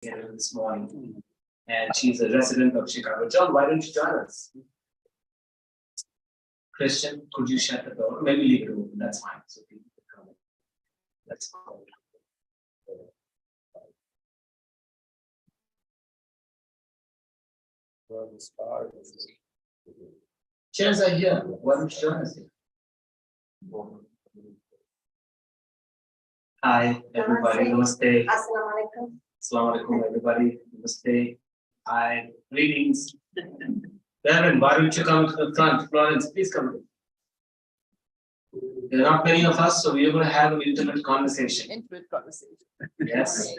here this morning, and she's a resident of Chicago. John, why don't you join us? Christian, could you shut the door? Maybe leave it open. That's fine. So people can come in. That's fine. Chairs are here. Why don't you join us here? Hi, everybody. Namaste. Assalamualaikum. Assalamualaikum, everybody. Namaste. Hi. Greetings. Darren, why don't you come to the front? Florence, please come in. There are not many of us, so we are going to have an intimate conversation. Intimate conversation. Yes.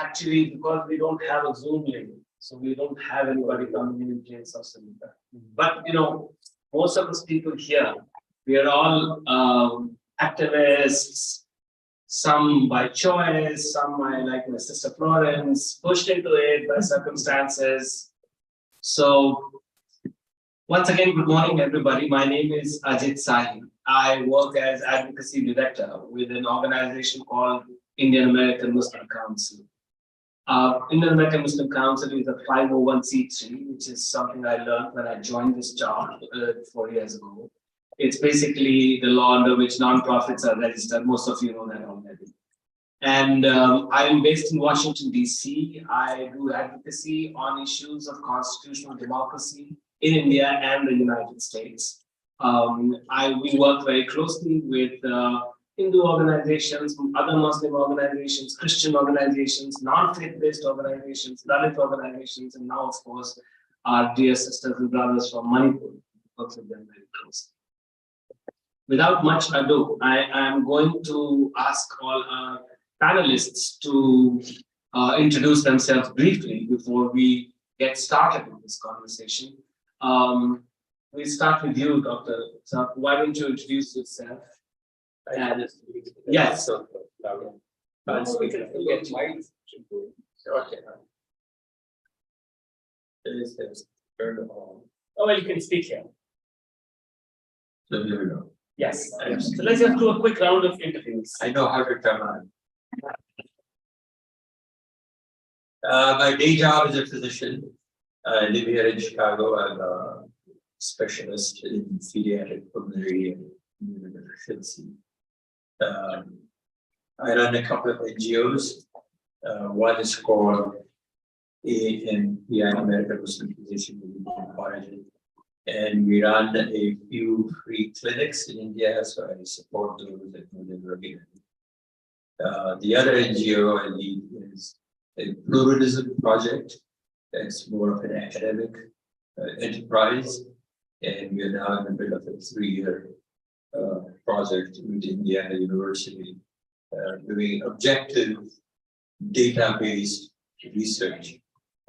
Actually, because we don't have a Zoom link, so we don't have anybody coming in place of Samita. But you know, most of us people here, we are all activists. Some by choice, some by, like my sister Florence, pushed into it by circumstances. So, once again, good morning, everybody. My name is Ajit Sahi. I work as advocacy director with an organization called Indian American Muslim Council. Indian American Muslim Council is a 501c3, which is something I learned when I joined this job 4 years ago. It's basically the law under which nonprofits are registered. Most of you know that already. And I'm based in Washington, D.C. I do advocacy on issues of constitutional democracy in India and the United States. We work very closely with Hindu organizations, other Muslim organizations, Christian organizations, non-faith-based organizations, Dalit organizations, and now, of course, our dear sisters and brothers from Manipur. Work with them very closely. Without much ado, I am going to ask all our panelists to introduce themselves briefly before we get started with this conversation. We'll start with you, Dr. So why don't you introduce yourself? Yes. So we can get mics. Okay. Oh, well, you can speak here. So here we go. Yes. So let's just do a quick round of interviews. I know how to come on. My day job is a physician. I live here in Chicago. I'm a specialist in pediatric pulmonary and immunodeficiency. I run a couple of NGOs. One is called AMPI, American Muslim Physician of Origin. And we run a few free clinics in India, so I support those that do them regularly. The other NGO I lead is a pluralism project. That's more of an academic enterprise. And we are now in the middle of a 3-year project with Indiana University, doing objective data-based research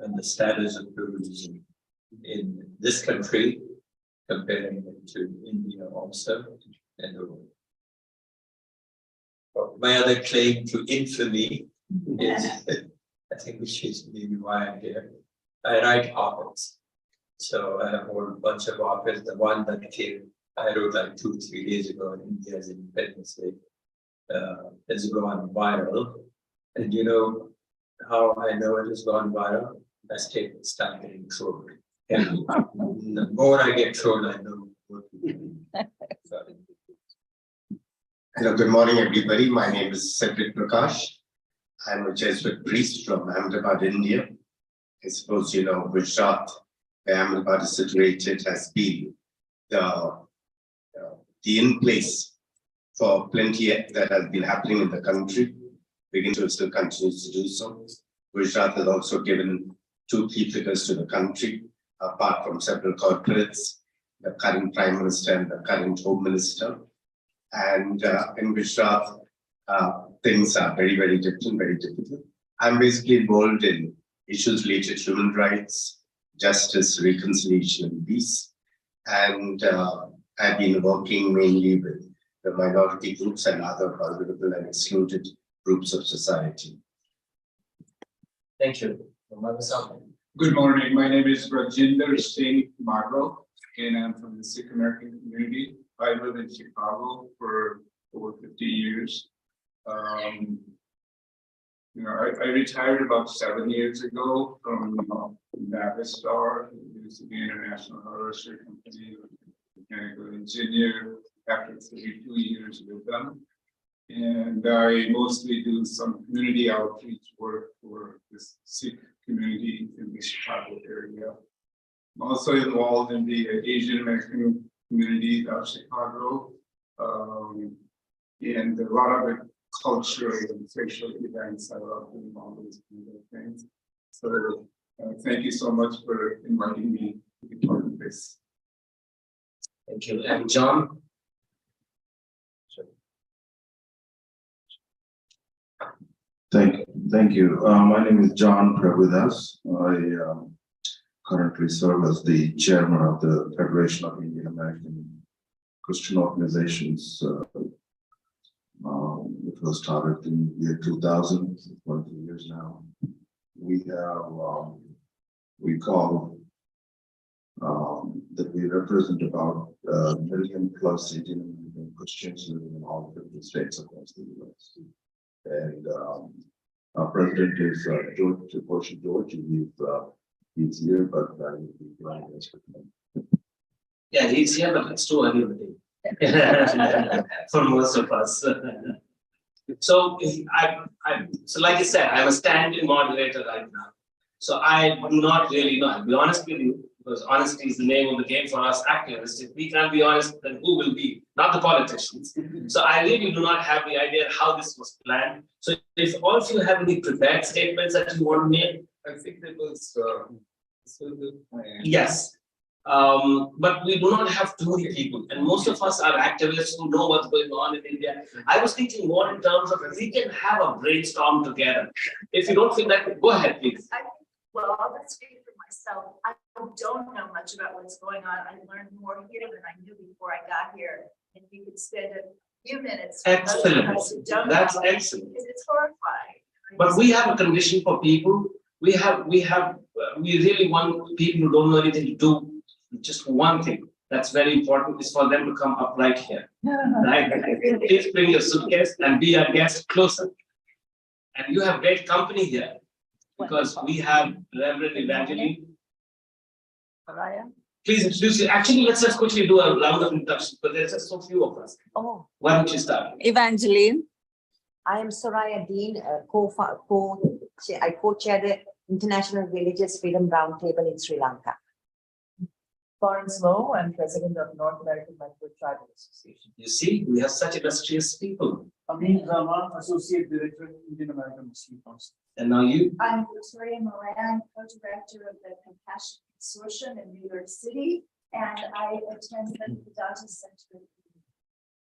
on the status of pluralism in this country, comparing it to India also, and the world. My other claim to infamy is, I think, which is maybe why I'm here. I write op-eds. So I have a whole bunch of op-eds. The one that I wrote like 2-3 days ago on India's Independence Day has gone viral. And you know how I know it has gone viral? I start getting trolled. And the more I get trolled, I know what to do. Sorry. Hello, good morning, everybody. My name is Cedric Prakash. I'm a Jesuit priest from Ahmedabad, India. I suppose you know Gujarat, where Ahmedabad is situated, has been the in place for plenty that has been happening in the country. Begin still continues to do so. Gujarat has also given 2 key figures to the country, apart from several corporates, the current Prime Minister and the current Home Minister. And in Gujarat, things are very, very different, very difficult. I'm basically involved in issues related to human rights, justice, reconciliation, and peace. And I've been working mainly with the minority groups and other vulnerable and excluded groups of society. Thank you. Good morning. My name is Rajinder Singh Margo. and I'm from the Sikh American community. I live in Chicago for over 50 years. I retired about 7 years ago from Navistar, who used to be an international harvester company, mechanical engineer, after 32 years with them. And I mostly do some community outreach work for this Sikh community in the Chicago area. I'm also involved in the Asian American community of Chicago, and a lot of the cultural and social events I love doing all those kind of things. So thank you so much for inviting me to be part of this. Thank you. And John? Thank you. My name is John Prabhudas. I currently serve as the chairman of the Federation of Indian American Christian Organizations. It was started in the year 2000, 20 years now. We have, we call that we represent about 1 million plus Indian American Christians living in all 50 states across the US. And our president is George. He's here, but I will be joining us with him. Yeah, he's here, but it's too early in the day for most of us. So so like I said, I'm a standing moderator right now. So I do not really know. I'll be honest with you, because honesty is the name of the game for us activists. If we can't be honest, then who will be? Not the politicians. So I really do not have the idea how this was planned. So if all of you have any prepared statements that you want to make. I think it was plan. Yes. But we do not have too many people, and most of us are activists who know what's going on in India. I was thinking more in terms of if we can have a brainstorm together. If you don't feel that, go ahead, please. Well, I'll just speak for myself. I don't know much about what's going on. I learned more here than I knew before I got here. And you could spend a few minutes. Excellent. That's excellent. Because it's horrifying. But we have a condition for people. We really want people who don't know anything to do just one thing. That's very important is for them to come up right here. Right? Please bring your suitcase and be our guest closer. And you have great company here because we have Reverend Evangeline. Please introduce you. Actually, let's just quickly do a round of introductions, but there's just so few of us. Oh, Why don't you start? Evangeline. I am Soraya Dean, I co-chair the International Religious Freedom Roundtable in Sri Lanka. Florence Lowe, I'm president of North American Micro Tribal Association. You see, we have such illustrious people. Amin Rahman, associate director, Indian American Muslim Council. And now you. I'm Victoria Moran, I'm co-director of the Compassion Consortium in New York City, and I attend the Dante Center.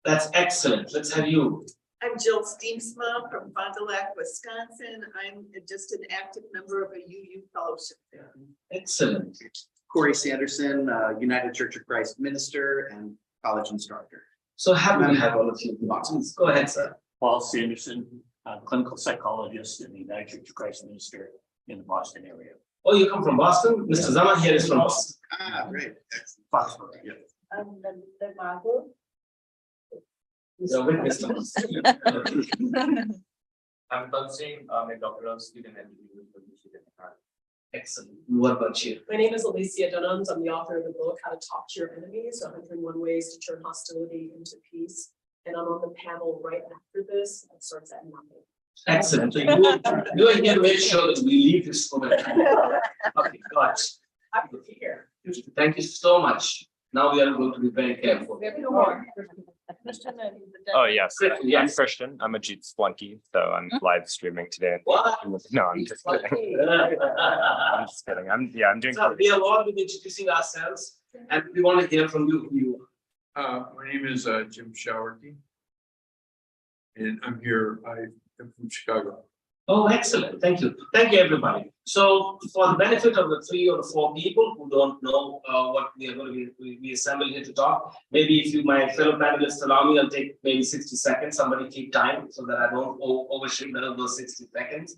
That's excellent. Let's have you. I'm Jill Steensma from Fond du Lac, Wisconsin. I'm just an active member of a UU fellowship there. Excellent. Corey Sanderson, United Church of Christ minister and college instructor. So happy to have all of you. Please go ahead, sir. Paul Sanderson, clinical psychologist and the United Church of Christ minister in the Boston area. Oh, you come from Boston? Mr. Zaman here is from Boston. Ah, great. Foxborough, yeah. I'm the Margot. You're with Mr. I'm Tansin. I'm a doctoral student at the University of Michigan. Excellent. What about you? My name is Alicia Dunhams. I'm the author of the book, How to Talk to Your Enemies, 101 Ways to Turn Hostility into Peace. And I'm on the panel right after this. It starts at 9. Excellent. So you are here to make sure that we leave this for the okay, got it. I'm here. Thank you so much. Now we are going to be very careful. Oh, yes. Christian, yes. I'm Christian. I'm a Jeets flunky, so I'm live streaming today. What? No, I'm just kidding. I'm just kidding. I'm doing So we have all been introducing ourselves and we want to hear from you who you are. My name is Jim Showerty. And I'm here. I am from Chicago. Oh, excellent. Thank you. Thank you, everybody. So for the benefit of the 3 or 4 people who don't know what we are going to be assembled here to talk, maybe if you, my fellow panelists, allow me, I'll take maybe 60 seconds. Somebody keep time so that I don't overshoot those 60 seconds.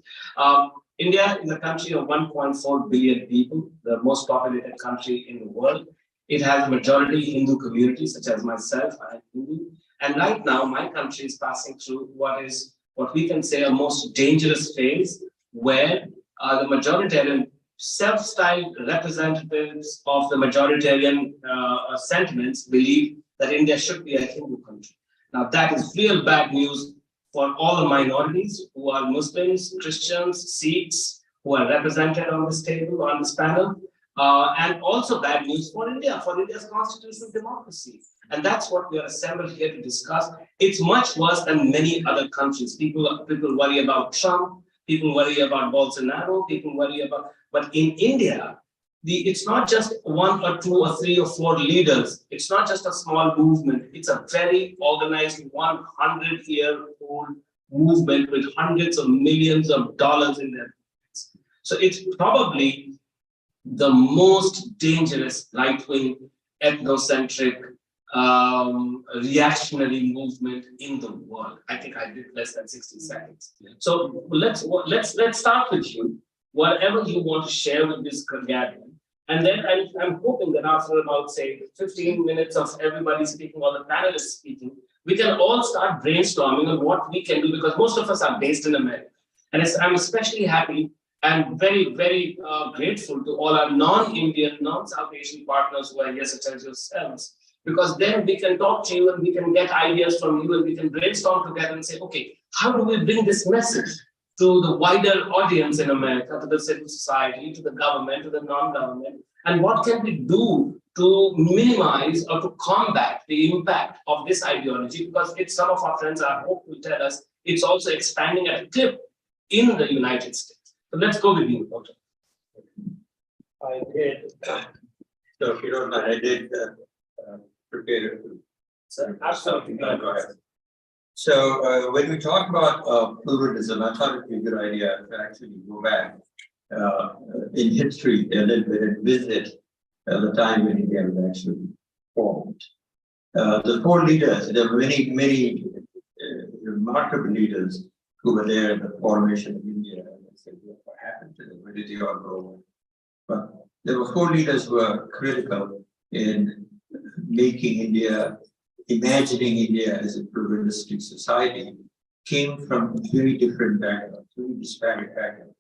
India is a country of 1.4 billion people, the most populated country in the world. It has a majority Hindu community, such as myself, I am Hindu. And right now, my country is passing through what we can say a most dangerous phase, where the majoritarian self-styled representatives of the majoritarian sentiments believe that India should be a Hindu country. Now, that is real bad news for all the minorities who are Muslims, Christians, Sikhs, who are represented on this table, on this panel, and also bad news for India, for India's constitutional democracy. And that's what we are assembled here to discuss. It's much worse than many other countries. People worry about Trump, people worry about Bolsonaro, people worry about, but in India, it's not just one or two or three or four leaders. It's not just a small movement. It's a very organized 100-year-old movement with hundreds of millions of dollars in their pockets. So it's probably the most dangerous right-wing, ethnocentric, reactionary movement in the world. I think I did less than 60 seconds. So let's start with you. Whatever you want to share with this gathering. And then I'm hoping that after about, say, 15 minutes of everybody speaking or the panelists speaking, we can all start brainstorming on what we can do, because most of us are based in America. And I'm especially happy and very, very grateful to all our non-Indian, non-South Asian partners who are here, such as yourselves, because then we can talk to you and we can get ideas from you and we can brainstorm together and say, okay, how do we bring this message to the wider audience in America, to the civil society, to the government, to the non-government, and what can we do to minimize or to combat the impact of this ideology? Because it's, some of our friends, I hope, will tell us, it's also expanding at a clip in the United States. So let's go with you, Dr. I did. So if you don't mind, I did prepare it. Absolutely. Go ahead. So when we talk about pluralism, I thought it'd be a good idea to actually go back in history a little bit and visit the time when India was actually formed. The four leaders, there were many remarkable leaders who were there in the formation of India. And I said, what happened to them? Where did they all go? But there were four leaders who were critical in making India, imagining India as a pluralistic society, came from very different backgrounds, very disparate backgrounds.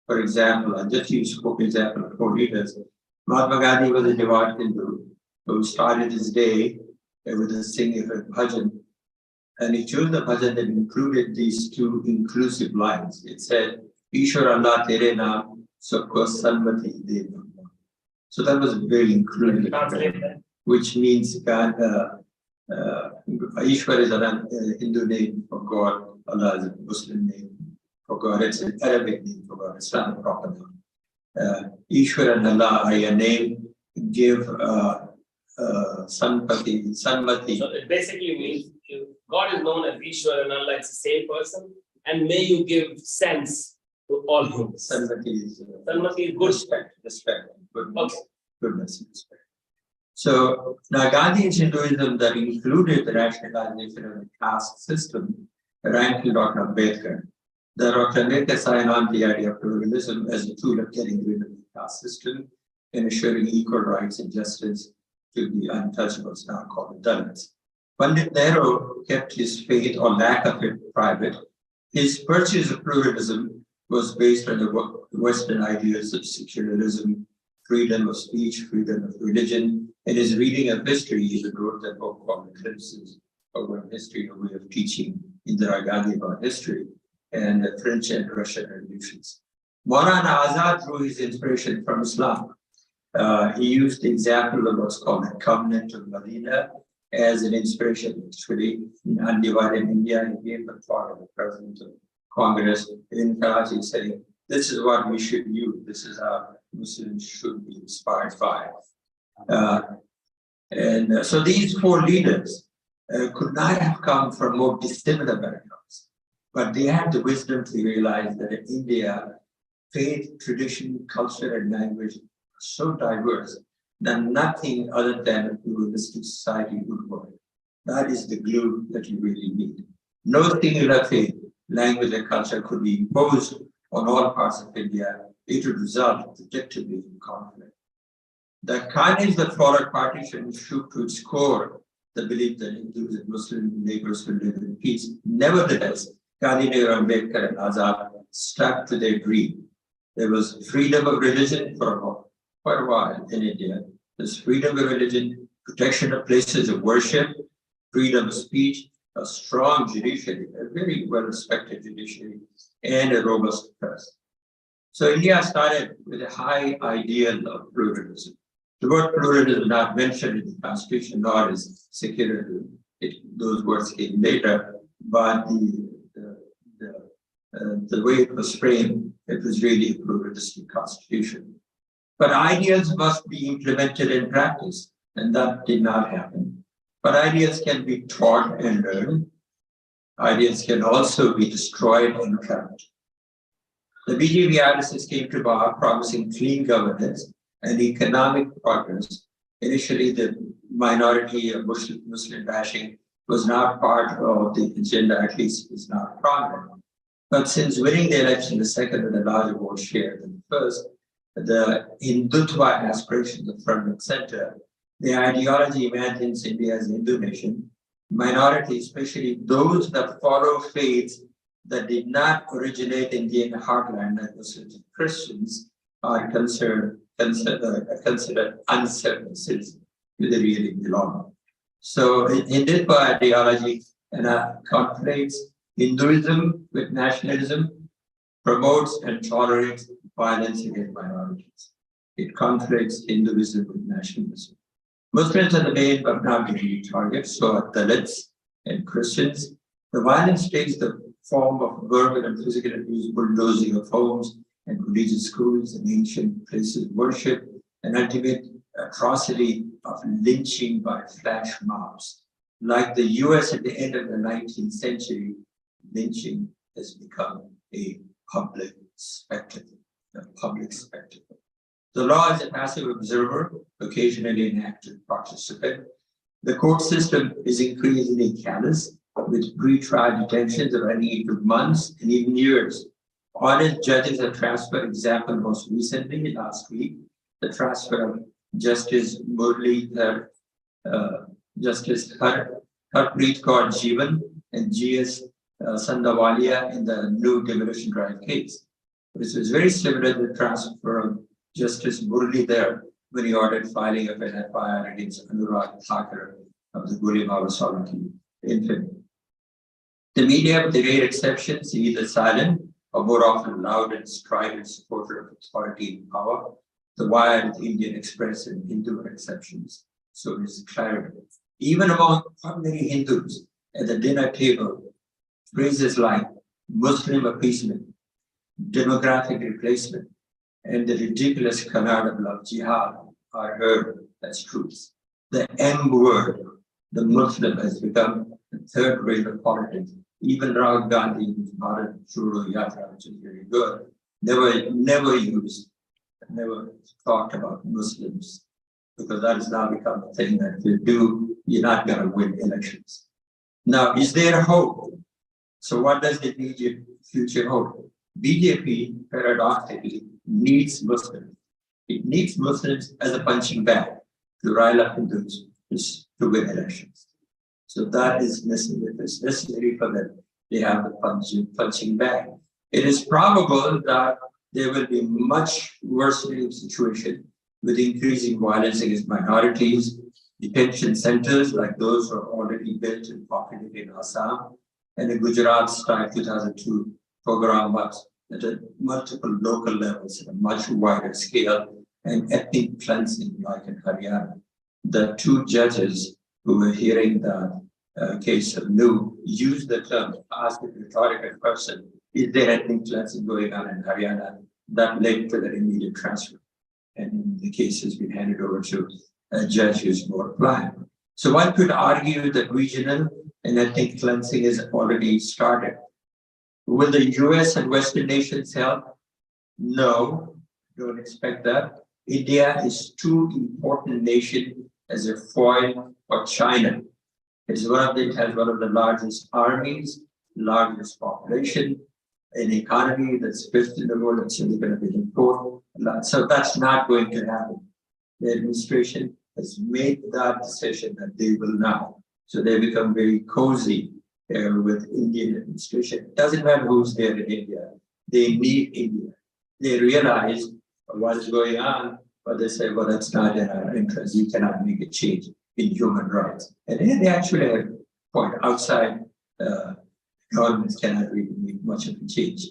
For example, I'll just use for example of four leaders. Mahatma Gandhi was a devout Hindu who started his day with a singing of a bhajan, and he chose the bhajan that included these two inclusive lines. It said, Ishwar Allah Tere Naam Sabko Salmati De. So that was very inclusive, which means God. Ishwar is a Hindu name for God, Allah is a Muslim name for God, it's an Arabic name for God, it's not a proper name. Ishwar and Allah are your name, give Sanmati. So it basically means God is known as Ishwar and Allah is the same person, and may you give sense to all things. Sanmati is good. Respect, goodness, Okay. Goodness and respect. So now Gandhian Hinduism that included the rationalization of the caste system ran to Dr. Ambedkar. The Dr. Ambedkar signed on the idea of pluralism as a tool of getting rid of the caste system and assuring equal rights and justice to the untouchables, now called the Dalits. Pandit Nehru kept his faith or lack of it private. His purchase of pluralism was based on the Western ideas of secularism, freedom of speech, freedom of religion. In his reading of history, he wrote that book called Eclipses over history, a way of teaching Indira Gandhi about history and the French and Russian revolutions. Maulana Azad drew his inspiration from Islam. He used the example of what's called the Covenant of Medina as an inspiration. Actually, in undivided India, he gave the thought of the President of Congress in Karachi saying, this is what we should use, this is how Muslims should be inspired by. So these four leaders could not have come from more dissimilar backgrounds, but they had the wisdom to realize that in India, faith, tradition, culture, and language are so diverse that nothing other than a pluralistic society would work. That is the glue that you really need. No singular faith, language, and culture could be imposed on all parts of India. It would result predictably in conflict. The kindness the forward partition shook to its core the belief that Hindus and Muslim neighbors will live in peace. Nevertheless, Gandhi, Nehru, Ambedkar, and Azad stuck to their dream. There was freedom of religion for quite a while in India. There's freedom of religion, protection of places of worship, freedom of speech, a strong judiciary, a very well-respected judiciary, and a robust press. So India started with a high ideal of pluralism. The word pluralism is not mentioned in the Constitution, nor is secularism. Those words came later, but the way it was framed, it was really a pluralistic constitution. But ideas must be implemented in practice, and that did not happen. But ideas can be taught and learned. Ideas can also be destroyed and trapped. The BJP RSS came to power promising clean governance and economic progress. Initially, the minority of Muslim bashing was not part of the agenda, at least is not prominent. But since winning the election, the second with a larger vote share than the first, the Hindutva aspirations of front and center, the ideology imagines India as a Hindu nation, minorities, especially those that follow faiths that did not originate in the heartland, like Muslims and Christians, are considered uncertain citizens do they really belong. So Hindutva ideology conflates Hinduism with nationalism, promotes and tolerates violence against minorities. It conflates Hinduism with nationalism. Muslims are the main but not the lead target, so are Dalits and Christians. The violence takes the form of verbal and physical abuse, bulldozing of homes and religious schools and ancient places of worship, and ultimate atrocity of lynching by flash mobs. Like the US at the end of the 19th century, lynching has become a public spectacle. The law is a passive observer, occasionally an active participant. The court system is increasingly callous, with pre-trial detentions running into months and even years. Honest judges are transferred, example most recently last week, the transfer of Justice Murli, Justice Harpreet Kaur Jeevan and G.S. Sandawalia in the new demolition drive case. This was very similar to the transfer of Justice Murli there when he ordered filing of an FIR against Anurag Thakur of the Gulibaba Solanki infamy. The media, with the rare exceptions, either silent or more often loud and strident supporter of authority and power. The Wired, Indian Express, and Hindu are exceptions. So it's clarity. Even among ordinary Hindus at the dinner table, phrases like Muslim appeasement, demographic replacement, and the ridiculous canard of jihad are heard as truths. The M word, the Muslim, has become the third rail of politics. Even Rahul Gandhi, who's Bharat Jodo Yatra, which is very good, never talked about Muslims, because that has now become a thing that if you do, you're not going to win elections. Now, is there hope? So what does the immediate future hold? BJP, paradoxically, needs Muslims. It needs Muslims as a punching bag to rile up Hindus to win elections. So that is necessary for them. They have the punching bag. It is probable that there will be much worsening situation with increasing violence against minorities, detention centers like those are already built and populated in Assam, and the Gujarat-style 2002 program at multiple local levels at a much wider scale, and ethnic cleansing like in Haryana. The two judges who were hearing the case of New used the term, asked the rhetorical person, is there ethnic cleansing going on in Haryana? That led to the immediate transfer. And the case has been handed over to a judge who's more pliant. So one could argue that regional and ethnic cleansing has already started. Will the US and Western nations help? No, don't expect that. India is too important nation as a foil for China. It has one of the largest armies, largest population, an economy that's fifth in the world, and so they're going to be important. So that's not going to happen. the administration has made that decision that they will now. So they become very cozy with Indian administration. Doesn't matter who's there in India. They need India. They realize what's going on, but they say, well, that's not in our interest. You cannot make a change in human rights. And they actually have a point. Outside governments cannot really make much of a change.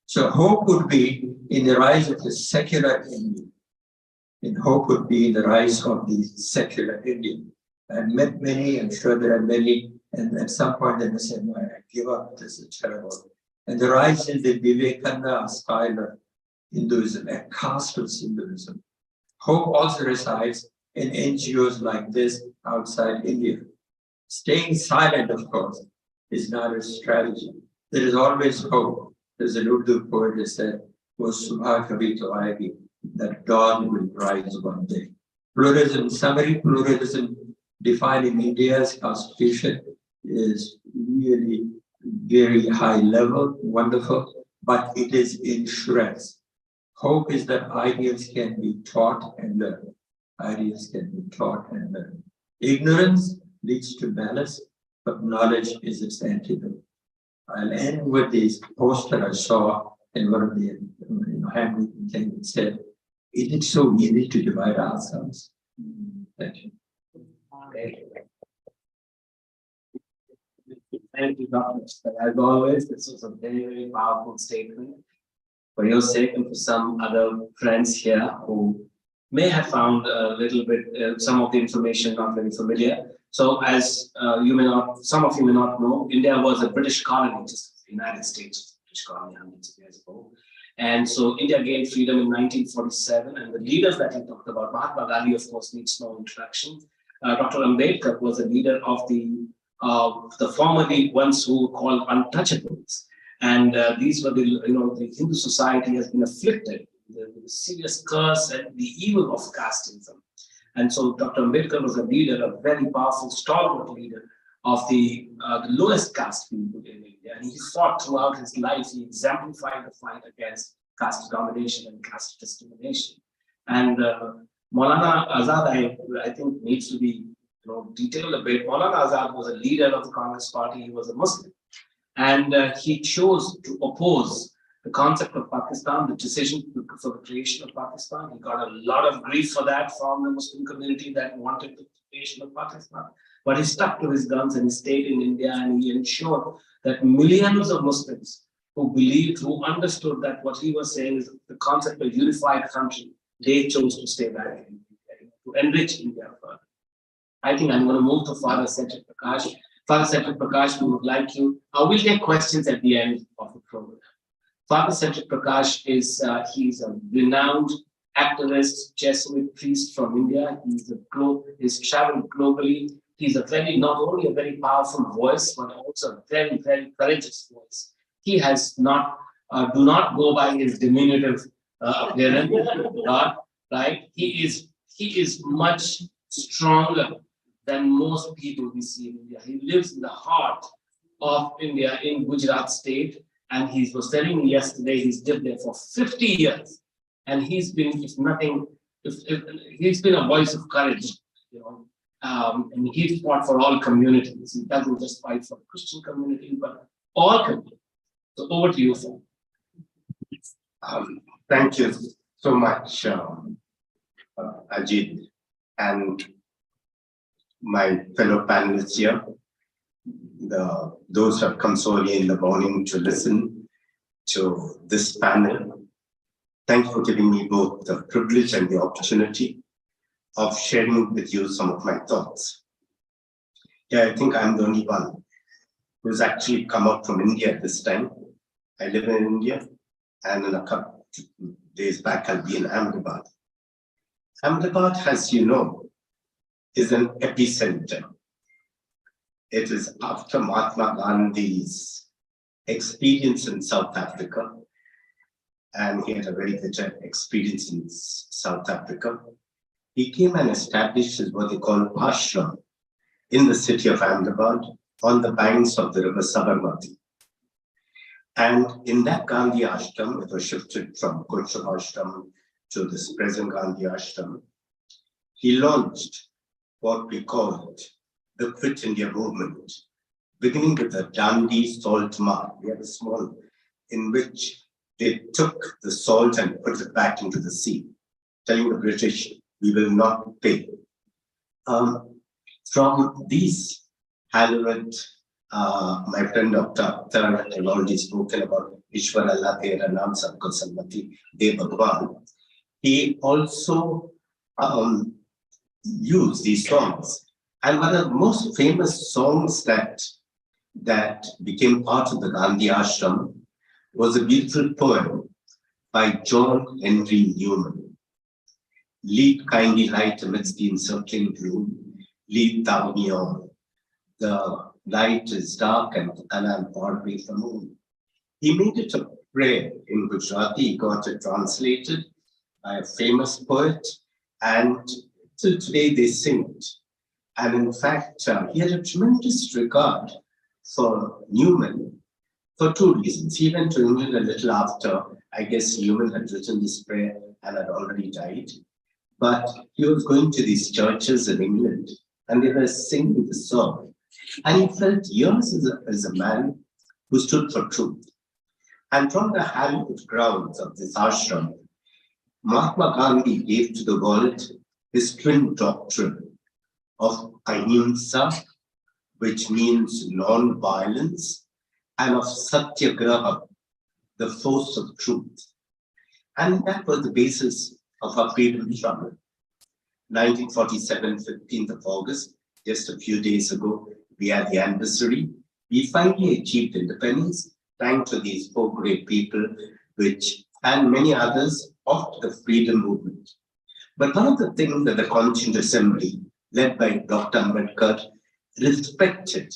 So hope would be in the rise of the secular Indian. And hope would be in the rise of the secular Indian. I've met many, I'm sure there are many, and at some point they say, no, I give up, this is terrible. And the rise in the Vivekananda style of Hinduism, a casteless Hinduism. Hope also resides in NGOs like this outside India. Staying silent, of course, is not a strategy. There is always hope. There's an Urdu poet that said, "Wo subha kabhi to aayegi," that dawn will rise one day. Pluralism, summary pluralism defined in India's constitution is really very high level, wonderful, but it is in shreds. Hope is that ideas can be taught and learned. Ideas can be taught and learned. Ignorance leads to malice, but knowledge is its antidote. I'll end with this poster I saw in one of the handwritten things that said, "Is it so easy to divide ourselves?" Thank you. Thank you, Dr. As always, this was a very, very powerful statement. For your sake and for some other friends here who may have found a little bit, some of the information not very familiar. So as some of you may not know, India was a British colony, just the United States, British colony hundreds of years ago. And so India gained freedom in 1947, and the leaders that he talked about, Mahatma Gandhi, of course, needs no introduction. Dr. Ambedkar was a leader of the formerly ones who were called untouchables. And these were the Hindu society has been afflicted with the serious curse and the evil of casteism. And so Dr. Ambedkar was a leader, a very powerful, stalwart leader of the lowest caste people in India. And he fought throughout his life, he exemplified the fight against caste domination and caste discrimination. And Maulana Azad, I think, needs to be detailed a bit. Maulana Azad was a leader of the Congress party, he was a Muslim. And he chose to oppose the concept of Pakistan, the decision for the creation of Pakistan. He got a lot of grief for that from the Muslim community that wanted the creation of Pakistan. But he stuck to his guns and he stayed in India, and he ensured that millions of Muslims who believed, who understood that what he was saying is the concept of unified country, they chose to stay back in India, to enrich India further. I think I'm going to move to Father Cedric Prakash. Father Cedric Prakash, we would like you. We'll take questions at the end of the program. Father Cedric Prakash is he's a renowned activist, Jesuit priest from India. He's traveled globally. He's not only a very powerful voice, but also a very, very courageous voice. He has not, do not go by his diminutive appearance, right? He is much stronger than most people we see in India. He lives in the heart of India in Gujarat state. And he was telling me yesterday, he's lived there for 50 years. And he's been, he's been a voice of courage, and he's fought for all communities. He doesn't just fight for the Christian community, but all communities. So over to you, sir. Thank you so much, Ajit, and my fellow panelists here. Those who have come so early in the morning to listen to this panel. Thank you for giving me both the privilege and the opportunity of sharing with you some of my thoughts. Yeah, I think I'm the only one who's actually come out from India this time. I live in India, and in a couple of days back, I'll be in Ahmedabad. Ahmedabad, as you know, is an epicenter. It is after Mahatma Gandhi's experience in South Africa, and he had a very bitter experience in South Africa. He came and established what they call ashram in the city of Ahmedabad on the banks of the river Sabarmati. And in that Gandhi ashram, it was shifted from Kulsham ashram to this present Gandhi ashram. he launched what we called the Quit India movement, beginning with the Dandi salt mine. We had a small, in which they took the salt and put it back into the sea, telling the British, we will not pay. From these Hallowed, my friend Dr. Akhtar had already spoken about Ishwar Allah Tera Naam Sabko Sammati De Bhagwan. He also used these songs. And one of the most famous songs that became part of the Gandhi Ashram was a beautiful poem by John Henry Newman. Lead kindly light amidst the encircling gloom, lead thou me on. The night is dark and I'm far away from home. He made it a prayer in Gujarati. He got it translated by a famous poet, and till today they sing it. And in fact, he had a tremendous regard for Newman for two reasons. He went to England a little after, I guess, Newman had written this prayer and had already died. But he was going to these churches in England and they were singing the song. And he felt years as a man who stood for truth. And from the hallowed grounds of this ashram, Mahatma Gandhi gave to the world his twin doctrine of ahimsa, which means non-violence, and of satyagraha, the force of truth. And that was the basis of our freedom struggle. 1947, 15th of August, just a few days ago, we had the anniversary. We finally achieved independence, thanks to these four great people, and many others of the freedom movement. But one of the things that the Constituent Assembly, led by Dr. Ambedkar, respected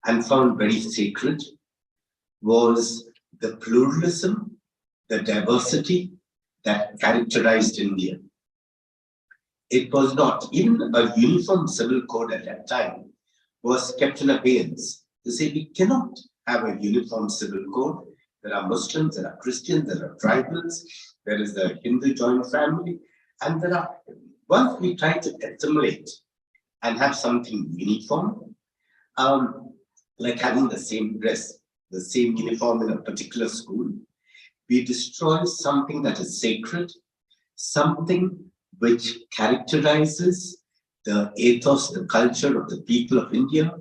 and found very sacred was the pluralism, the diversity that characterized India. It was not, even a uniform civil code at that time was kept in abeyance to say we cannot have a uniform civil code. There are Muslims, there are Christians, there are tribals, there is the Hindu joint family, and there are, once we try to assimilate and have something uniform, like having the same dress, the same uniform in a particular school, we destroy something that is sacred, something which characterizes the ethos, the culture of the people of India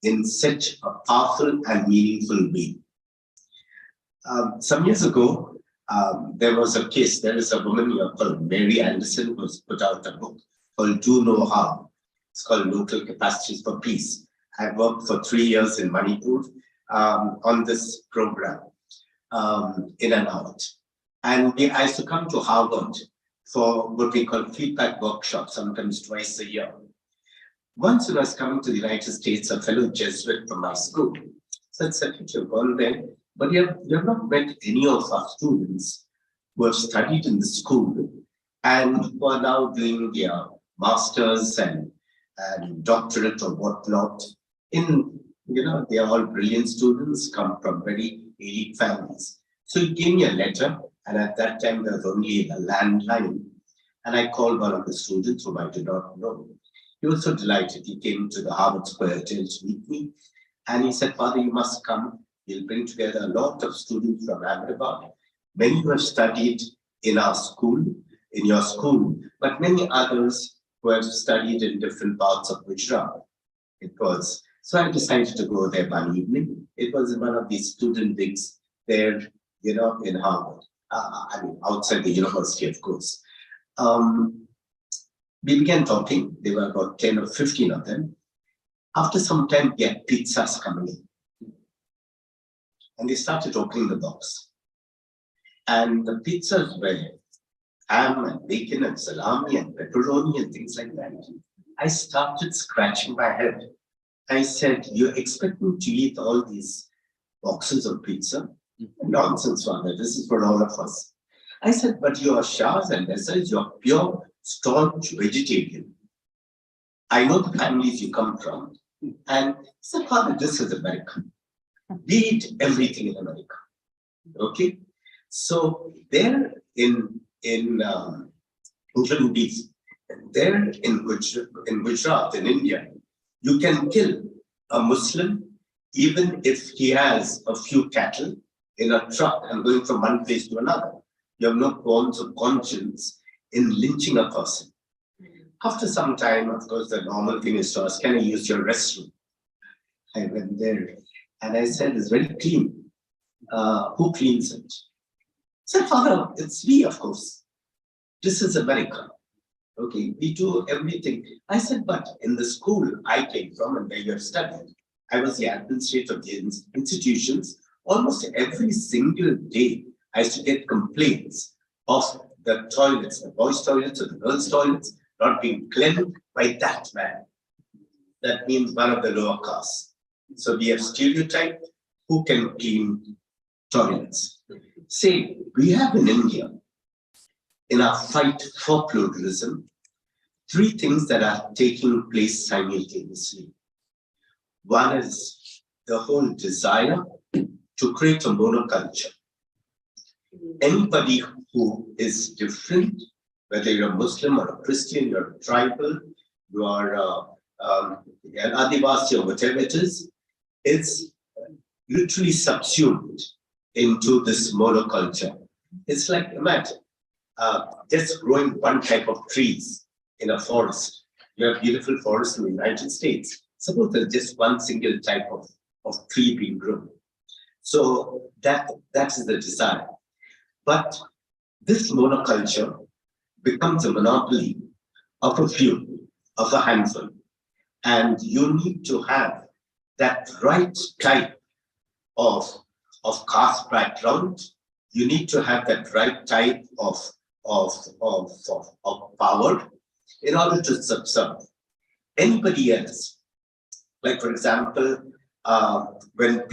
in such a powerful and meaningful way. Some years ago, there was a case, there is a woman here called Mary Anderson who has put out a book called Do No Harm. It's called Local Capacities for Peace. I worked for 3 years in Manipur on this program, in and out. And I used to come to Harvard for what we call feedback workshops, sometimes twice a year. Once when I was coming to the United States, a fellow Jesuit from my school said, "Second, you've gone there, but you have not met any of our students who have studied in the school and who are now doing their masters and doctorate or whatnot. They are all brilliant students, come from very elite families." So he gave me a letter, and at that time there was only a landline. And I called one of the students whom I did not know. He was so delighted. He came to the Harvard Square to meet me. And he said, "Father, you must come. We'll bring together a lot of students from Ahmedabad, many who have studied in our school, in your school, but many others who have studied in different parts of Gujarat." So I decided to go there one evening. It was in one of these student digs there, in Harvard. Outside the university, of course. We began talking. There were about 10 or 15 of them. After some time, we had pizzas coming in. And they started opening the box. And the pizzas were ham and bacon and salami and pepperoni and things like that. I started scratching my head. I said, "You expect me to eat all these boxes of pizza?" "Nonsense, Father. This is for all of us." I said, "But you are Shahs and Nessas, you are pure, staunch vegetarian. I know the families you come from." And he said, "Father, this is America. We eat everything in America." Okay? So there including beef, And there in Gujarat, in India, you can kill a Muslim even if he has a few cattle in a truck and going from one place to another. You have no qualms of conscience in lynching a person. After some time, of course, the normal thing is to ask, can I use your restroom? I went there and I said, it's very clean. Who cleans it? I said, Father, it's me, of course. This is America. Okay, we do everything. I said, but in the school I came from and where you have studied, I was the administrator of the institutions. Almost every single day, I used to get complaints of the toilets, the boys' toilets or the girls' toilets, not being cleaned by that man. That means one of the lower castes. So we have stereotyped who can clean toilets. Say, we have in India, in our fight for pluralism, three things that are taking place simultaneously. One is the whole desire to create a monoculture. Anybody who is different, whether you're a Muslim or a Christian, you're a tribal, you are an Adivasi or whatever it is literally subsumed into this monoculture. It's like, imagine, just growing one type of trees in a forest. You have beautiful forests in the United States. Suppose there's just one single type of tree being grown. So that is the desire. But this monoculture becomes a monopoly of a few, of a handful. And you need to have that right type of caste background. You need to have that right type of power in order to subserve anybody else. Like, for example, when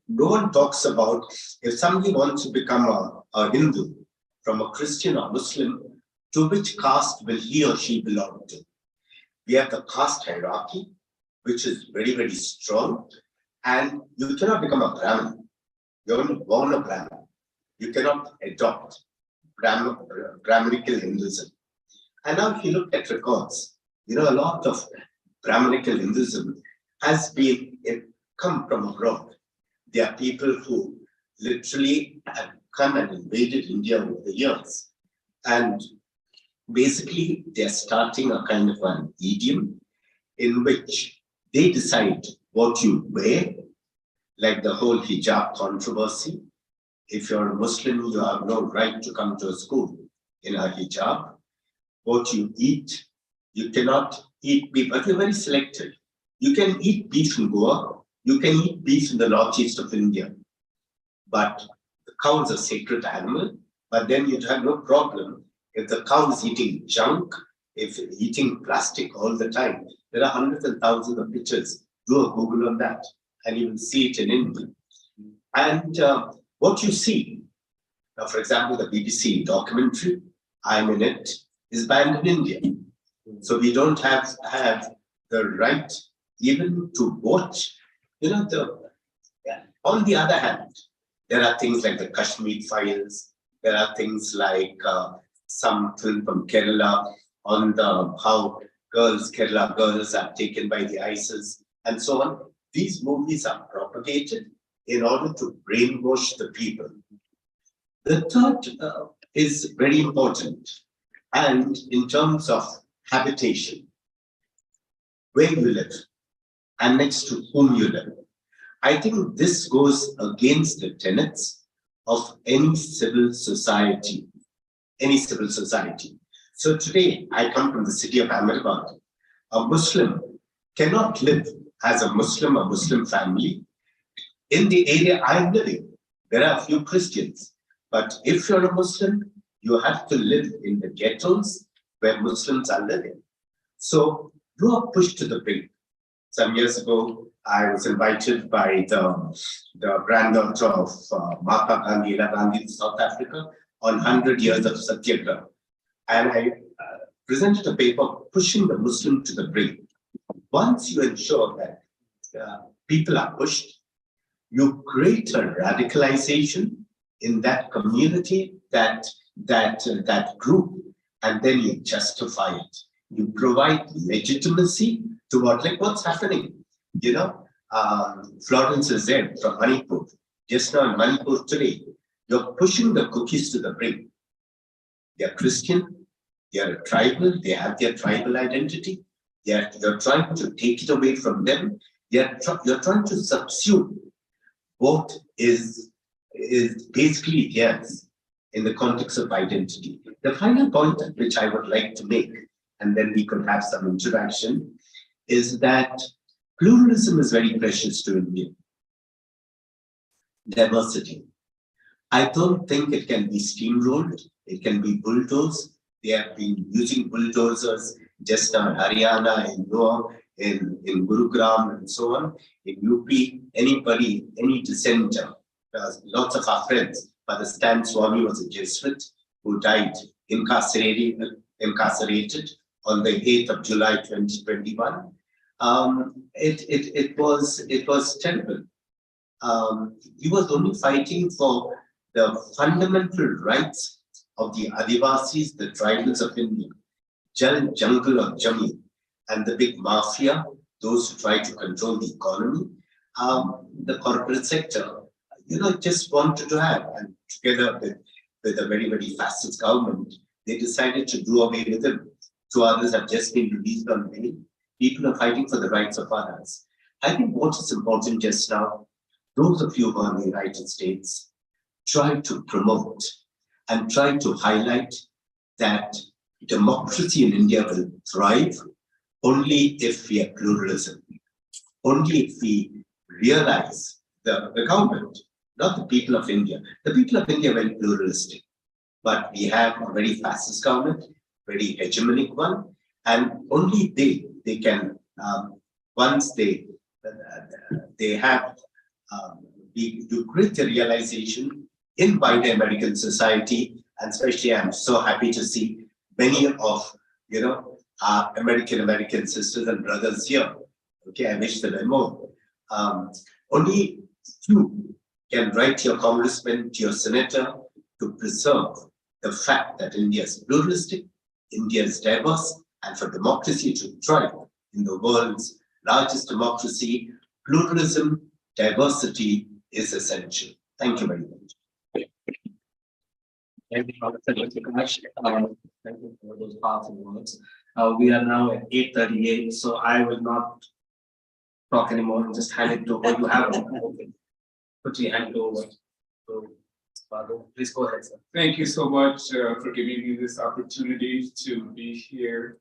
no one talks about if somebody wants to become a Hindu from a Christian or Muslim, to which caste will he or she belong to? We have the caste hierarchy, which is very, very strong, and you cannot become a Brahmin. You're only born a Brahmin. You cannot adopt Brahminical Hinduism. And now if you look at records, a lot of Brahminical Hinduism has come from abroad. There are people who literally have come and invaded India over the years. And basically, they're starting a kind of an idiom in which they decide what you wear, like the whole hijab controversy. If you're a Muslim, you have no right to come to a school in a hijab. What you eat, you cannot eat beef, but you're very selective. You can eat beef in Goa, you can eat beef in the northeast of India. But the cow is a sacred animal, but then you'd have no problem if the cow is eating junk, if eating plastic all the time. There are hundreds and thousands of pictures. Do a Google on that, and you will see it in India. And what you see, now, for example, the BBC documentary, I'm in It, is banned in India. So we don't have the right even to watch. On the other hand, there are things like the Kashmir Files. There are things like some film from Kerala on how Kerala girls are taken by the ISIS and so on. These movies are propagated in order to brainwash the people. The third is very important. And in terms of habitation, where you live and next to whom you live. I think this goes against the tenets of any civil society. So today, I come from the city of Ahmedabad. A Muslim cannot live as a Muslim family in the area I'm living. There are a few Christians, but if you're a Muslim, you have to live in the ghettos where Muslims are living. So you are pushed to the brink. Some years ago, I was invited by the granddaughter of Mahatma Gandhi, Indira Gandhi in South Africa, on 100 years of Satyagraha. And I presented a paper pushing the Muslim to the brink. Once you ensure that people are pushed, you create a radicalization in that community, that group, and then you justify it. You provide legitimacy to what, like what's happening. You know, Florence is there from Manipur. Just now in Manipur today, you're pushing the cookies to the brink. They're Christian, they're tribal, they have their tribal identity. You're trying to take it away from them. You're trying to subsume what is basically theirs in the context of identity. The final point which I would like to make, and then we could have some interaction, is that pluralism is very precious to India. Diversity. I don't think it can be steamrolled. It can be bulldozed. They have been using bulldozers just now in Haryana, in Goa, in Gurugram, and so on. In UP, anybody, any dissenter, lots of our friends. Father Stan Swami was a Jesuit who died incarcerated on the 8th of July 2021. It was terrible. He was only fighting for the fundamental rights of the Adivasis, the tribals of India, jungle of Jammu, and the big mafia, those who try to control the economy, the corporate sector, just wanted to have, and together with a very, very fascist government, they decided to do away with him. Two others have just been released on bail. People are fighting for the rights of others. I think what is important just now, those of you who are in the United States, try to promote and try to highlight that democracy in India will thrive only if we have pluralism, only if we realize the government, not the people of India. The people of India are very pluralistic, but we have a very fascist government, very hegemonic one, and only they can, once they have, we do greater realization in wider American society, and especially I'm so happy to see many of, our American sisters and brothers here. Okay, I wish there were more. Only few can write to your congressman, to your senator, to preserve the fact that India is pluralistic, India is diverse, and for democracy to thrive in the world's largest democracy, pluralism, diversity is essential. Thank you very much. Thank you, Dr. Prakash. Thank you for those powerful words. We are now at 8:38, so I will not talk anymore and just hand it over. You have it. Okay. Put your hand over. So, Father, please go ahead, sir. Thank you so much for giving me this opportunity to be here.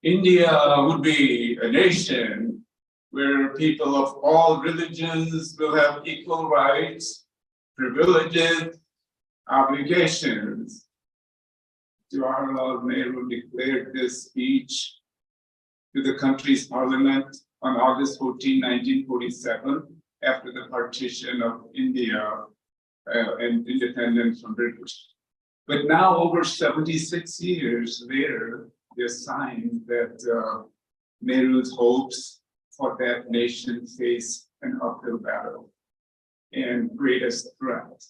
India would be a nation where people of all religions will have equal rights, privileges, obligations. Jawaharlal Nehru declared this speech to the country's parliament on August 14, 1947, after the partition of India and independence from British. But now, over 76 years later, there's signs that Nehru's hopes for that nation face an uphill battle and greatest threat.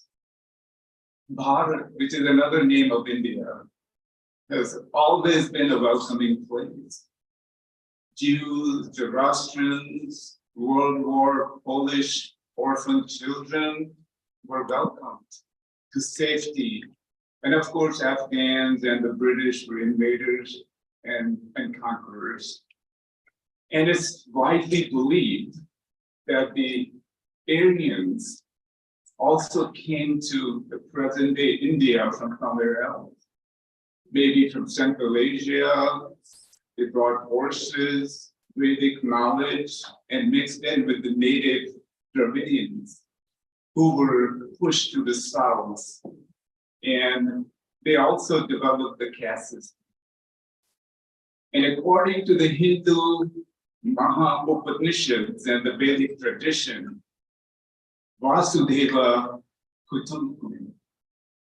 Bharat, which is another name of India, has always been a welcoming place. Jews, Zoroastrians, World War Polish orphan children were welcomed to safety. And of course, Afghans and the British were invaders and conquerors. And it's widely believed that the Aryans also came to the present day India from somewhere else, maybe from Central Asia. They brought horses, Vedic knowledge, and mixed in with the native Dravidians who were pushed to the south. And they also developed the caste system. And according to the Hindu Maha-Upanishads and the Vedic tradition, Vasudeva Kutumbakam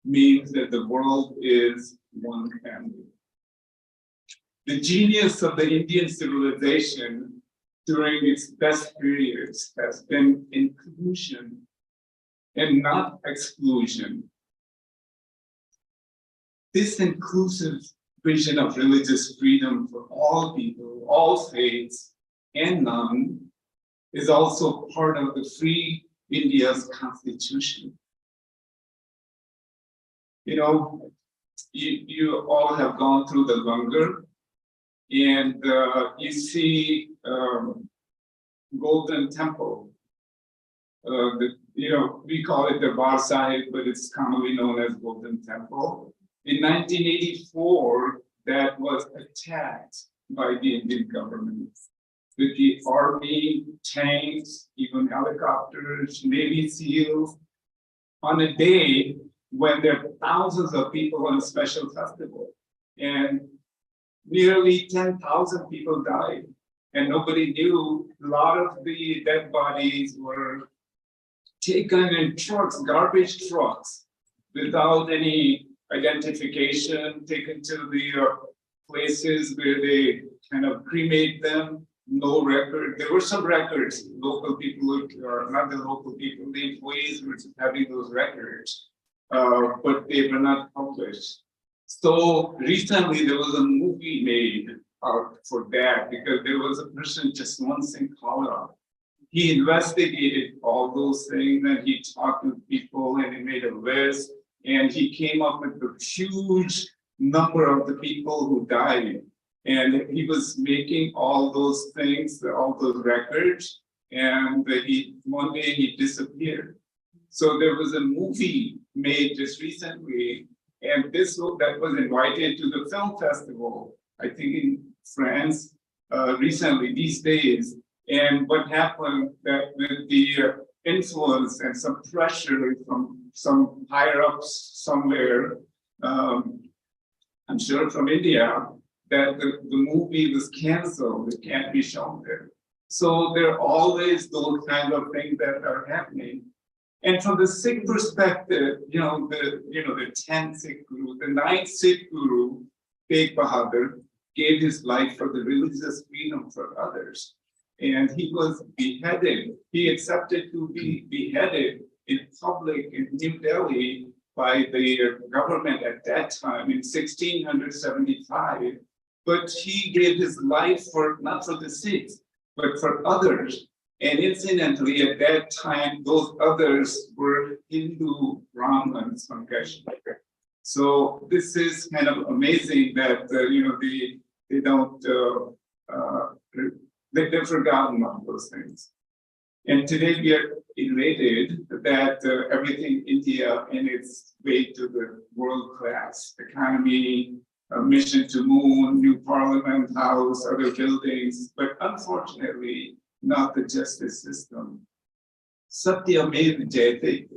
means that the world is one family. The genius of the Indian civilization during its best periods has been inclusion and not exclusion. this inclusive vision of religious freedom for all people, all faiths, and none, is also part of the free India's constitution. You know, you all have gone through the langar, and you see Golden Temple. We call it the Bar Sahib, but it's commonly known as Golden Temple. In 1984, that was attacked by the Indian government with the army, tanks, even helicopters, Navy SEALs, on a day when there are thousands of people on a special festival. And nearly 10,000 people died. And nobody knew. A lot of the dead bodies were taken in trucks, garbage trucks, without any identification, taken to the places where they kind of cremate them. No record. There were some records. Local people, or not the local people, the employees were having those records, but they were not published. So recently there was a movie made out for that, because there was a person just once in Colorado. He investigated all those things, and he talked to people, and he made a list, and he came up with a huge number of the people who died. And he was making all those things, all those records, and one day he disappeared. So there was a movie made just recently, and that was invited to the film festival, I think in France, recently, these days. And what happened that with the influence and some pressure from some higher ups somewhere, I'm sure from India, that the movie was canceled. It can't be shown there. So there are always those kind of things that are happening. And from the Sikh perspective, the 10th Sikh Guru, the 9th Sikh Guru, Tegh Bahadur, gave his life for the religious freedom for others. And he was beheaded. He accepted to be beheaded in public in New Delhi by the government at that time in 1675. But he gave his life not for the Sikhs, but for others. And incidentally, at that time, those others were Hindu Brahmins from Kashmir. So this is kind of amazing that they don't they've forgotten all those things. And today we are elated that everything India in its way to the world-class economy, a mission to moon, new parliament house, other buildings, but unfortunately, not the justice system. Satyamev Jayate,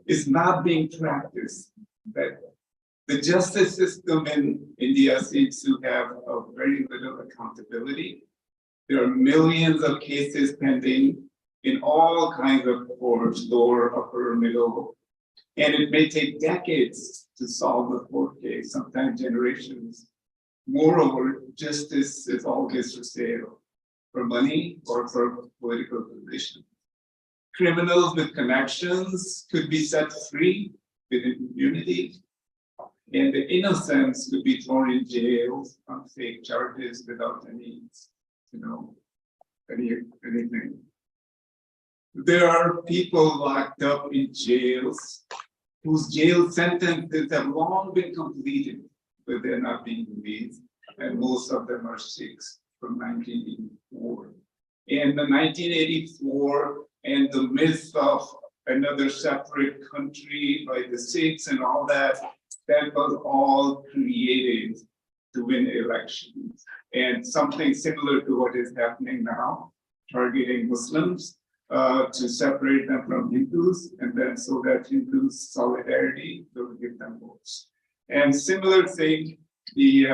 is not being practiced. That the justice system in India seems to have a very little accountability. There are millions of cases pending in all kinds of courts, lower, upper, middle, and it may take decades to solve a court case, sometimes generations. Moreover, justice is always for sale, for money or for political position. Criminals with connections could be set free with immunity, and the innocents could be thrown in jail on fake charges without any, anything. There are people locked up in jails whose jail sentences have long been completed, but they're not being released, and most of them are Sikhs from 1984. And the 1984 and the myth of another separate country by the Sikhs and all that was all created to win elections. And something similar to what is happening now, targeting Muslims to separate them from Hindus, and then so that Hindus' solidarity will give them votes. And similar thing, the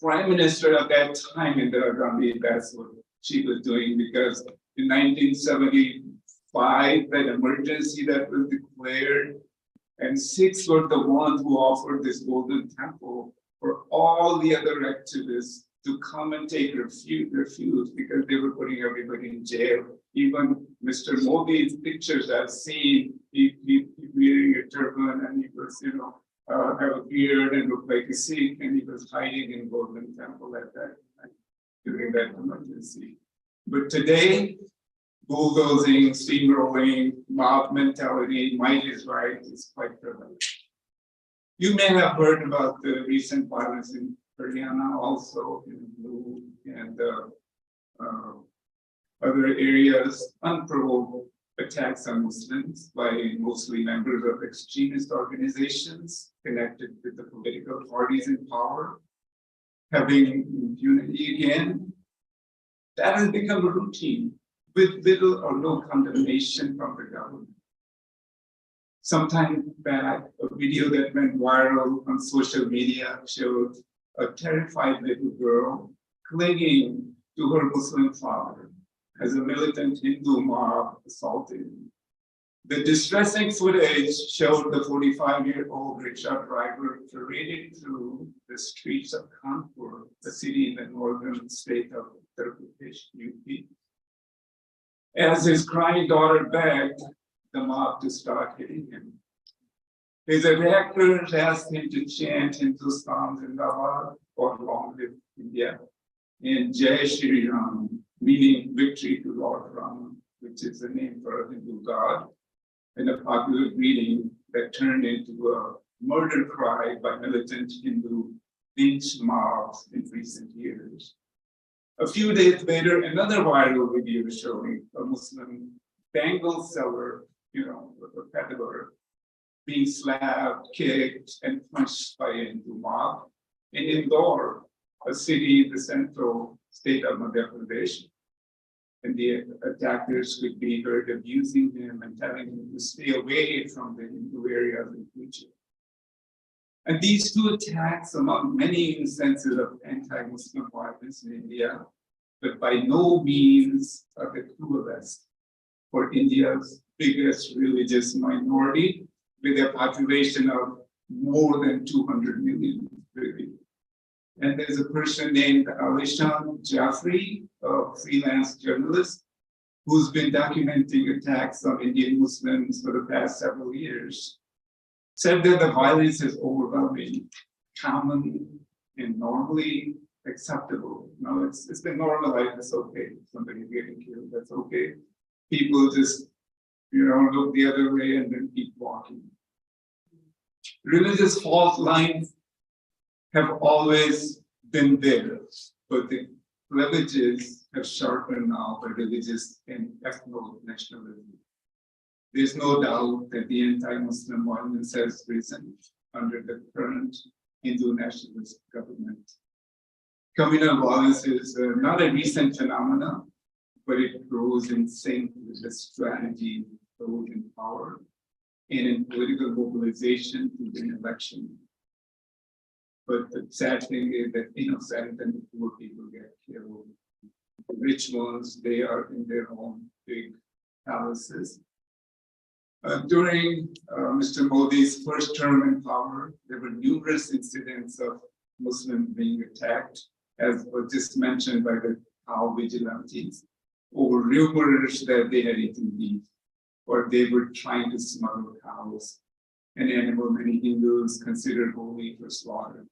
prime minister at that time, Indira Gandhi, that's what she was doing, because in 1975, that emergency that was declared, and Sikhs were the ones who offered this golden temple for all the other activists to come and take refuge because they were putting everybody in jail. Even Mr. Modi's pictures I've seen, he wearing a turban and he was, have a beard and look like a Sikh, and he was hiding in Golden Temple at that time during that emergency. But today, bulldozing, steamrolling, mob mentality, might is right, is quite prevalent. You may have heard about the recent violence in Haryana, also in Blue and other areas, unprovoked attacks on Muslims by mostly members of extremist organizations connected with the political parties in power, having impunity again. That has become a routine with little or no condemnation from the government. Sometime back, a video that went viral on social media showed a terrified little girl clinging to her Muslim father as a militant Hindu mob assaulted him. The distressing footage showed the 45-year-old rickshaw driver paraded through the streets of Kanpur, the city in the northern state of Uttar Pradesh, UP. As his crying daughter begged the mob to start hitting him. His attackers asked him to chant Hindustan Zindabad or Long Live India and Jai Shri Ram, meaning victory to Lord Rama, which is the name for a Hindu god, and a popular greeting that turned into a murder cry by militant Hindu lynch mobs in recent years. A few days later, another viral video showing a Muslim bangle seller, a peddler, being slapped, kicked, and punched by a Hindu mob in Indore, a city in the central state of Madhya Pradesh. And the attackers could be heard abusing him and telling him to stay away from the Hindu areas in future. And these two attacks, among many instances of anti-Muslim violence in India, but by no means are the cruelest for India's biggest religious minority, with a population of more than 200 million, really. And there's a person named Alishan Jaffrey, a freelance journalist, who's been documenting attacks on Indian Muslims for the past several years, said that the violence is overwhelming, common, and normally acceptable. No, it's been normalized, it's okay. Somebody getting killed, that's okay. People just, look the other way and then keep walking. Religious fault lines have always been there, but the cleavages have sharpened now by religious and ethno-nationalism. There's no doubt that the anti-Muslim violence has risen under the current Hindu nationalist government. Communal violence is not a recent phenomenon, but it grows in sync with the strategy both in power and in political mobilization to win election. But the sad thing is that innocent and poor people get killed. The rich ones, they are in their own big palaces. During Mr. Modi's first term in power, there were numerous incidents of Muslims being attacked, as was just mentioned by the cow vigilantes, over rumors that they had eaten beef, or they were trying to smuggle cows, an animal many Hindus consider holy for slaughter.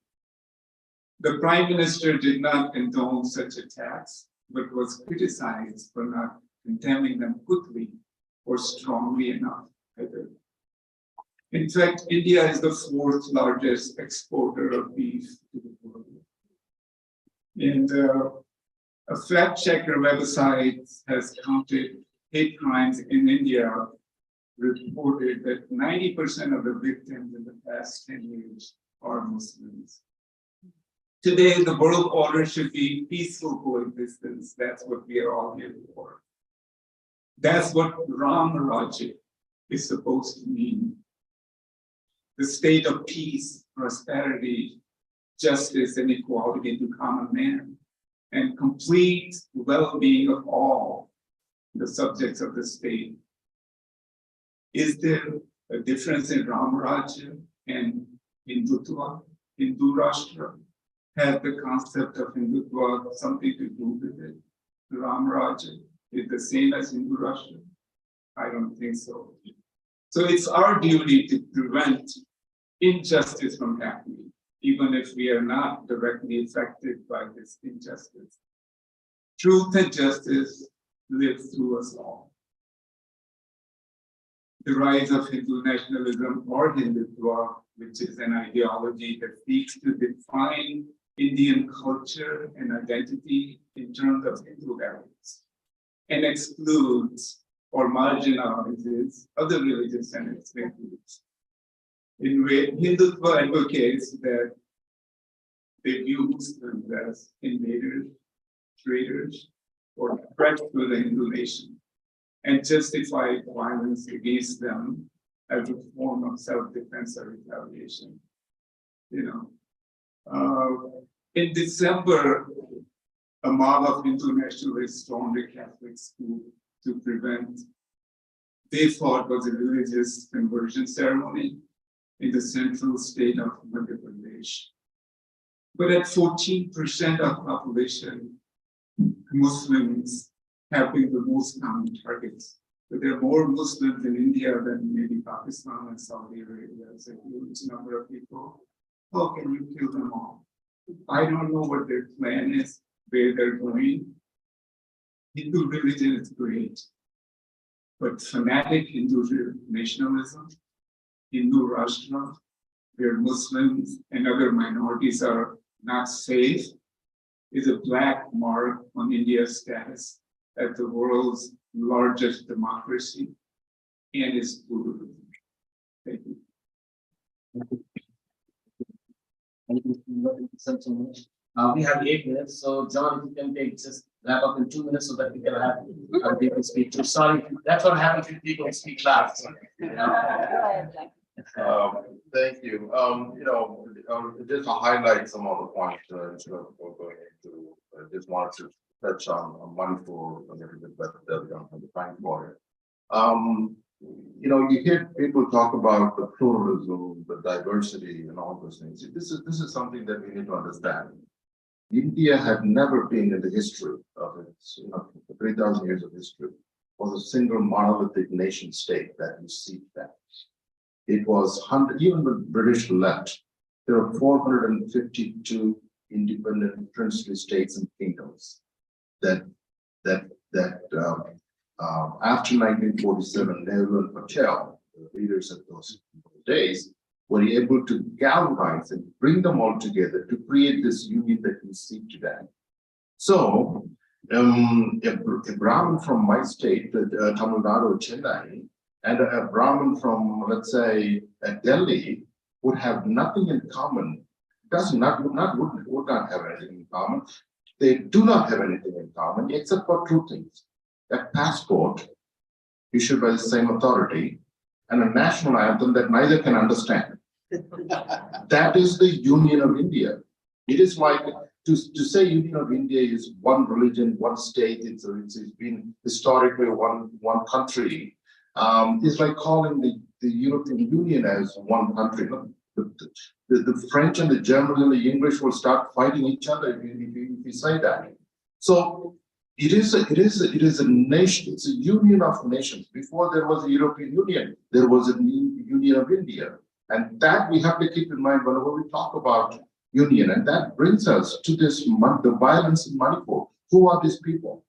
The Prime Minister did not condone such attacks, but was criticized for not condemning them quickly or strongly enough either. In fact, India is the fourth largest exporter of beef to the world. And a fact checker website has counted hate crimes in India, reported that 90% of the victims in the past 10 years are Muslims. Today, the world order should be peaceful coexistence. That's what we are all here for. That's what Ram Rajya is supposed to mean. The state of peace, prosperity, justice, and equality to common man, and complete well-being of all the subjects of the state. Is there a difference in Ram Rajya and Hindutva, Hindu Rashtra? Has the concept of Hindutva something to do with it? Ram Rajya is the same as Hindu Rashtra? I don't think so. So it's our duty to prevent injustice from happening, even if we are not directly affected by this injustice. Truth and justice live through us all. The rise of Hindu nationalism or Hindutva, which is an ideology that seeks to define Indian culture and identity in terms of Hindu values, and excludes or marginalizes other religious and ethnic groups. In which Hindutva advocates that they view Muslims as invaders, traitors, or threats to the Hindu nation, and justify violence against them as a form of self-defense or retaliation. In December, a mob of Hindu nationalists stormed a Catholic school to prevent, they thought was a religious conversion ceremony in the central state of Madhya Pradesh. But at 14% of population, Muslims have been the most common targets. But there are more Muslims in India than maybe Pakistan and Saudi Arabia. It's a huge number of people. How can you kill them all? I don't know what their plan is, where they're going. Hindu religion is great, but fanatic Hindu nationalism, Hindu Rashtra, where Muslims and other minorities are not safe, is a black mark on India's status as the world's largest democracy and its pluralism. Thank you. Thank you so much. We have 8 minutes, so John, if you can take just wrap up in 2 minutes so that we can have other people speak too. Sorry, that's what happens when people speak last. Thank you. Just to highlight some of the points instead of going into, just wanted to touch on Manipur a little bit, but we don't have the time for it. You hear people talk about the pluralism, the diversity, and all those things. This is something that we need to understand. India had never been in the history of its, 3,000 years of history, was a single monolithic nation state that you see that. It was even the British left. There are 452 independent princely states and kingdoms that after 1947, Nehru and Patel, the leaders of those days, were able to galvanize and bring them all together to create this union that we see today. So, a Brahmin from my state, Tamil Nadu, Chennai, and a Brahmin from, let's say, Delhi would have nothing in common. Would not have anything in common. They do not have anything in common except for 2 things: a passport issued by the same authority and a national anthem that neither can understand. That is the Union of India. It is like to say Union of India is one religion, one state. It's been historically one country. It's like calling the European Union as one country. The French and the German and the English will start fighting each other if you say that. So it is a nation. It's a union of nations. Before there was a European Union, there was a Union of India, and that we have to keep in mind whenever we talk about union. And that brings us to the violence in Manipur. Who are these people?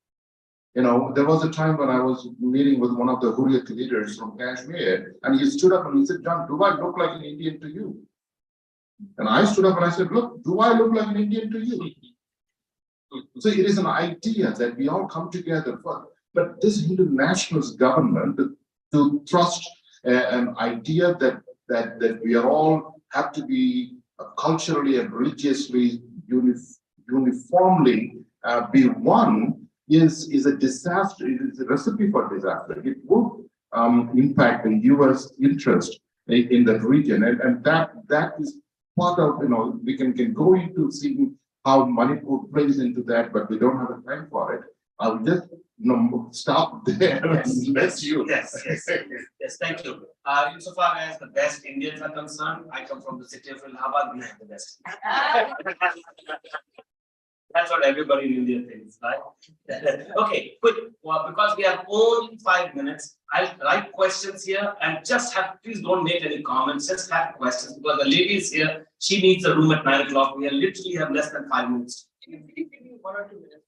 There was a time when I was meeting with one of the Hurriyat leaders from Kashmir, and he stood up and he said, "John, do I look like an Indian to you?" And I stood up and I said, "Look, do I look like an Indian to you?" So it is an idea that we all come together for. But this Hindu nationalist government to thrust an idea that we are all have to be culturally and religiously uniformly be one is a disaster. It is a recipe for disaster. It will impact the U.S. interest in that region, and that is part of, we can go into seeing how Manipur plays into that, but we don't have the time for it. I'll just stop there and let you. Yes, thank you. Insofar as the best Indians are concerned, I come from the city of Allahabad, we have the best. That's what everybody in India thinks, right? Okay, quick. Well, because we have only 5 minutes, I'll write questions here and just have, please don't make any comments, just have questions because the lady is here. She needs a room at 9 o'clock. We literally have less than 5 minutes. Give me 1 or 2 minutes.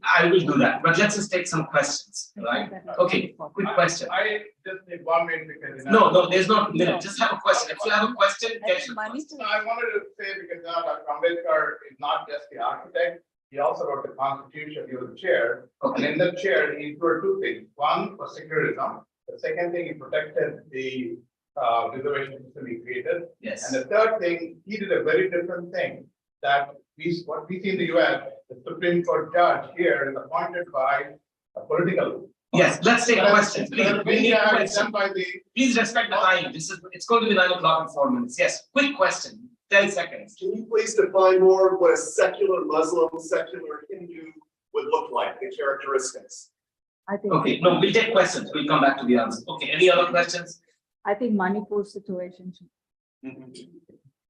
I will do that, but let's just take some questions, right? Okay, quick question. I just need 1 minute because. No, there's no minute. Just have a question. If you have a question, get your question. I wanted to say because Dr. Ambedkar is not just the architect, he also wrote the constitution, he was the chair. And in the chair, he included 2 things. One was secularism. The second thing, he protected the reservation system he created. Yes. And the third thing, he did a very different thing that what we see in the US, the Supreme Court judge here is appointed by a political. Yes, let's take questions. Please, we need It's questions. done by the. Please respect the time. It's going to be 9 o'clock in 4 minutes. Yes, quick question. 10 seconds. Can you please define more what a secular Muslim, secular Hindu would look like, the characteristics? I think. Okay, no, we'll take questions. We'll come back to the answer. Okay, any other questions? I think Manipur situation.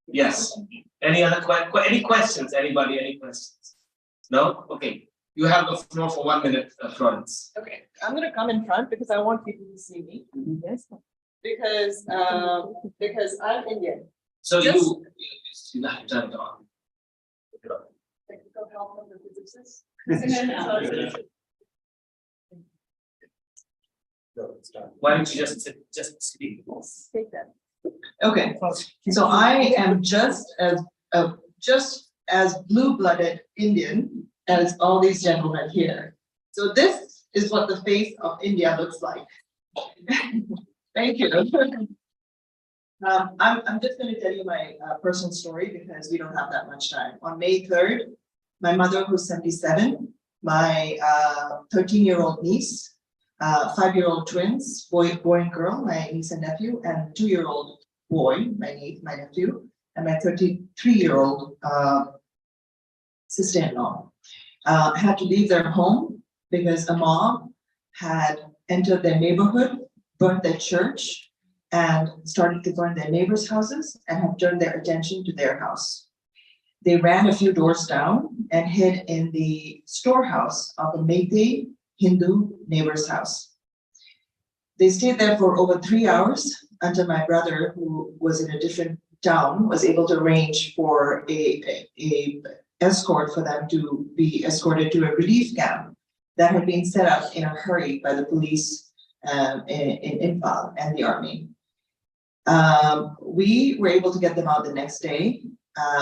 Yes. Any other any questions? Anybody? Any questions? No? Okay. You have the floor for 1 minute, Florence. Okay, I'm gonna come in front because I want people to see me. Yes. Because I'm Indian. So Just- you have to turn it on. Technical help from the physicist. Why don't you just speak? Take that. Okay, so I am just as blue-blooded Indian as all these gentlemen here. So this is what the face of India looks like. Thank you. I'm just going to tell you my personal story because we don't have that much time. On May 3rd, my mother, who's 77, my 13-year-old niece, 5-year-old twins, boy and girl, my niece and nephew, and 2-year-old boy, my niece, my nephew, and my 33-year-old sister-in-law had to leave their home because a mob had entered their neighborhood, burnt their church, and started to burn their neighbors' houses and have turned their attention to their house. They ran a few doors down and hid in the storehouse of the Meitei Hindu neighbor's house. They stayed there for over 3 hours until my brother, who was in a different town, was able to arrange for a escort for them to be escorted to a relief camp that had been set up in a hurry by the police in Imphal and the army. We were able to get them out the next day,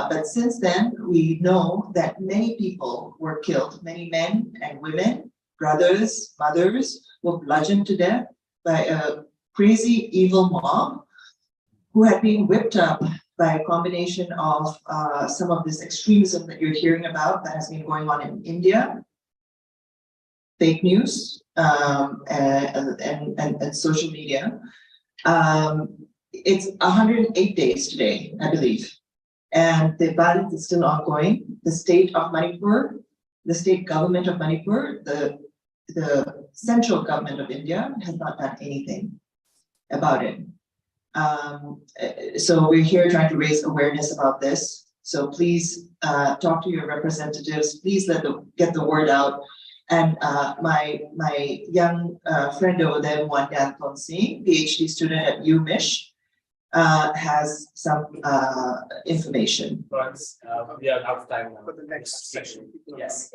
but since then, we know that many people were killed, many men and women, brothers, mothers were bludgeoned to death by a crazy, evil mob who had been whipped up by a combination of some of this extremism that you're hearing about that has been going on in India, fake news, and social media. It's 108 days today, I believe, and the violence is still ongoing. The state of Manipur, the state government of Manipur, the central government of India has not done anything about it. So we're here trying to raise awareness about this. So please talk to your representatives. Please get the word out. And my young friend over there, Mwandan Thonsing, PhD student at UMich, has some information. We are out of time now for the next session. Yes.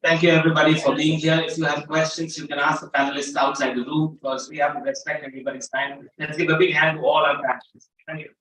Thank you, everybody, for being here. If you have questions, you can ask the panelists outside the room because we have to respect everybody's time. Let's give a big hand to all our panelists. Thank you.